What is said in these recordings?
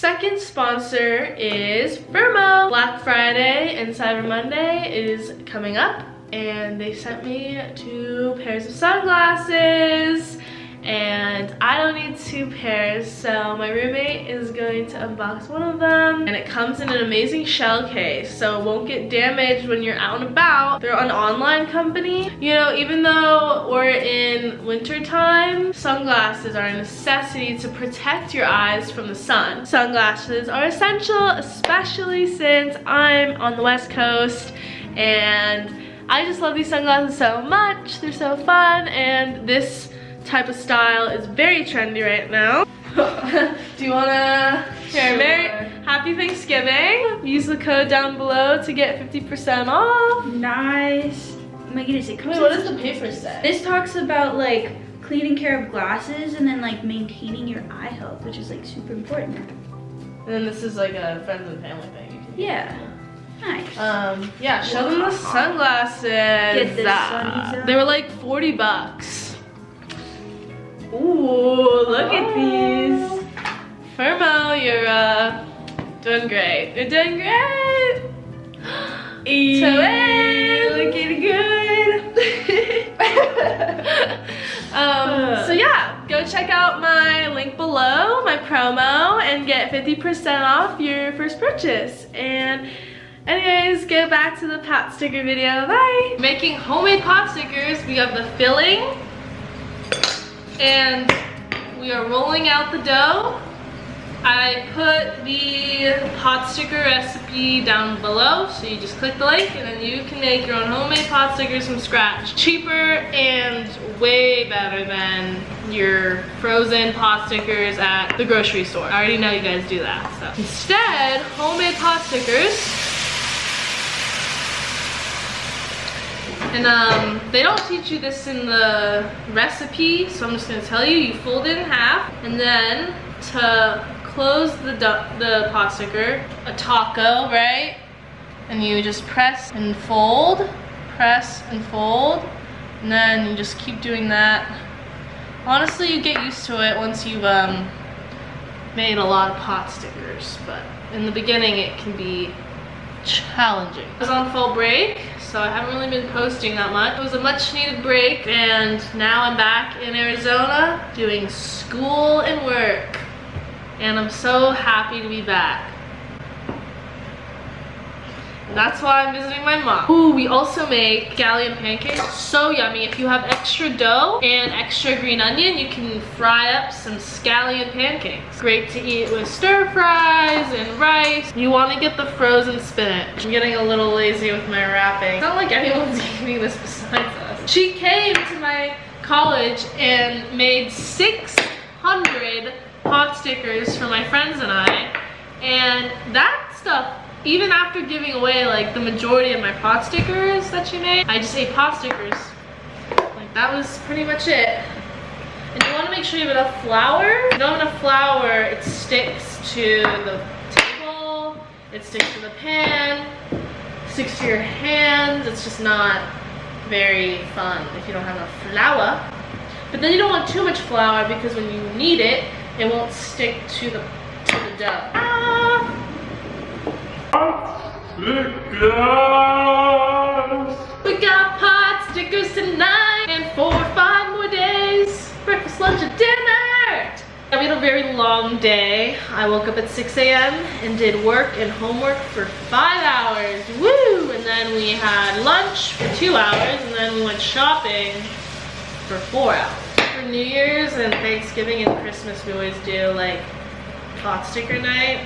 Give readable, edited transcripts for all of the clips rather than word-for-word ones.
Second sponsor is Firmoo. Black Friday and Cyber Monday is coming up, and they sent me 2 pairs of sunglasses, and I don't need 2 pairs, so my roommate is going to unbox one of them, and it comes in an amazing shell case, so it won't get damaged when you're out and about. They're an online company. You know, even though we're in winter time, sunglasses are a necessity to protect your eyes from the sun. Sunglasses are essential, especially since I'm on the West Coast, and I just love these sunglasses so much. They're so fun, and this type of style is very trendy right now. Do you wanna share? Merry Happy Thanksgiving. Use the code down below to get 50% off. Nice. Oh my goodness, it comes. Wait, what does the paper say? This talks about like cleaning care of glasses and then like maintaining your eye health, which is like super important. And then this is like a friends and family thing. Yeah. Nice. Yeah, show them the sunglasses. Get this sunnies. They were like 40 bucks. Ooh, look at these. Firmoo, you're doing great. You're doing great. Looking good. So yeah, go check out my link below, my promo, and get 50% off your first purchase. And anyways, go back to the pot sticker video. Bye. Making homemade pot stickers. We have the filling, and we are rolling out the dough. I put the pot sticker recipe down below, so you just click the link and then you can make your own homemade pot stickers from scratch. Cheaper and way better than your frozen pot stickers at the grocery store. I already know you guys do that. So instead, homemade pot stickers. And they don't teach you this in the recipe, so I'm just gonna tell you. You fold it in half, and then to close the pot sticker, a taco, right? And you just press and fold, and then you just keep doing that. Honestly, you get used to it once you've made a lot of pot stickers, but in the beginning it can be challenging. I was on fall break, so I haven't really been posting that much. It was a much needed break, and now I'm back in Arizona doing school and work. And I'm so happy to be back. And that's why I'm visiting my mom. Ooh, we also make scallion pancakes. So yummy. If you have extra dough and extra green onion, you can fry up some scallion pancakes. Great to eat with stir fries and rice. You want to get the frozen spinach. I'm getting a little lazy with my wrapping. It's not like anyone's eating this besides us. She came to my college and made 600 pot stickers for my friends and I, and that stuff, even after giving away like the majority of my pot stickers that she made, I just ate pot stickers. Like, that was pretty much it. And you want to make sure you have enough flour. If you don't have enough flour, it sticks to the table, it sticks to the pan, it sticks to your hands. It's just not very fun if you don't have enough flour. But then you don't want too much flour, because when you knead it, it won't stick to the dough. Ah. We got pot stickers tonight, and 4 or 5 more days. Breakfast, lunch, and dinner. We had a very long day. I woke up at 6 a.m. and did work and homework for 5 hours. Woo! And then we had lunch for 2 hours, and then we went shopping for 4 hours. For New Year's and Thanksgiving and Christmas, we always do like pot sticker night.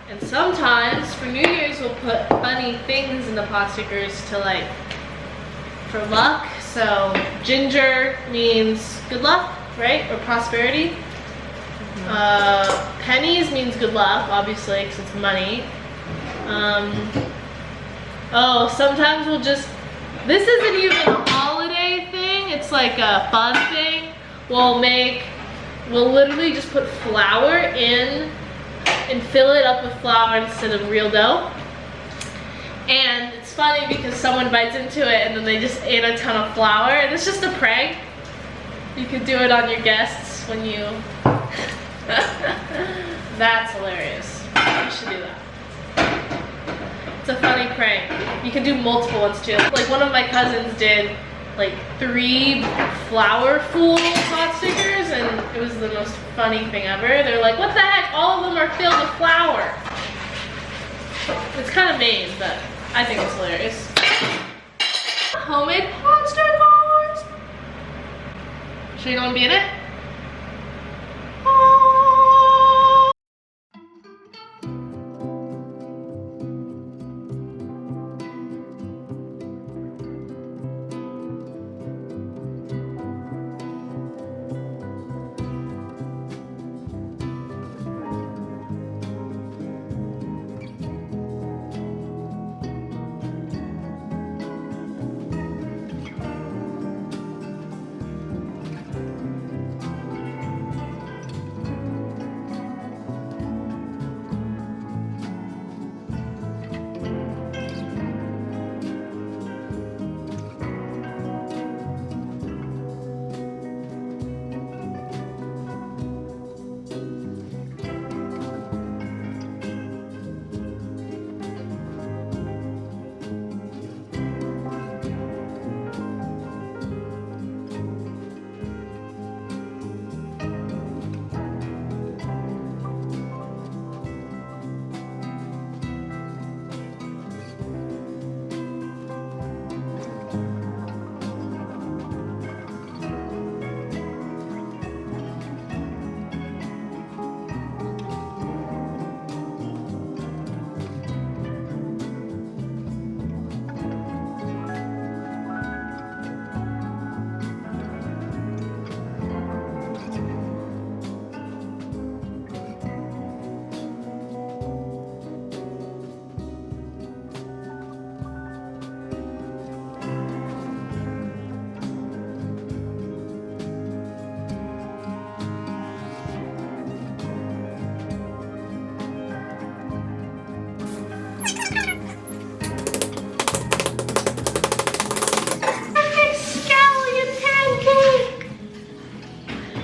And sometimes for New Year's, we'll put funny things in the pot stickers to like, for luck. So ginger means good luck, right? Or prosperity. Pennies means good luck, obviously, because it's money. Oh, sometimes we'll just, this isn't even a holiday thing, it's like a fun thing. We'll literally just put flour in and fill it up with flour instead of real dough. And it's funny because someone bites into it and then they just ate a ton of flour, and it's just a prank. You could do it on your guests when you That's hilarious. You should do that. It's a funny prank. You can do multiple ones too. Like one of my cousins did like 3 flour full pot stickers, and it was the most funny thing ever. They're like, what the heck? All of them are filled with flour. It's kind of mean, but I think it's hilarious. Homemade pot stickers. So you don't be in it?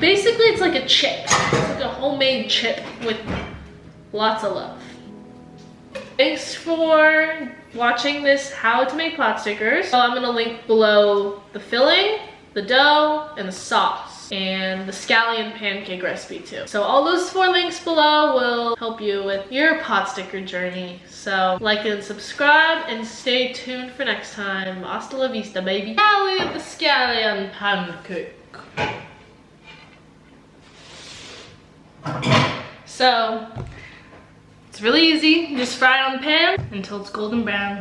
Basically, it's like a chip. It's like a homemade chip with lots of love. Thanks for watching this how to make pot stickers. So I'm gonna link below the filling, the dough, and the sauce, and the scallion pancake recipe too. So all those 4 links below will help you with your pot sticker journey. So like and subscribe, and stay tuned for next time. Hasta la vista, baby. Now we have the scallion pancake. So, it's really easy. Just fry it on the pan until it's golden brown.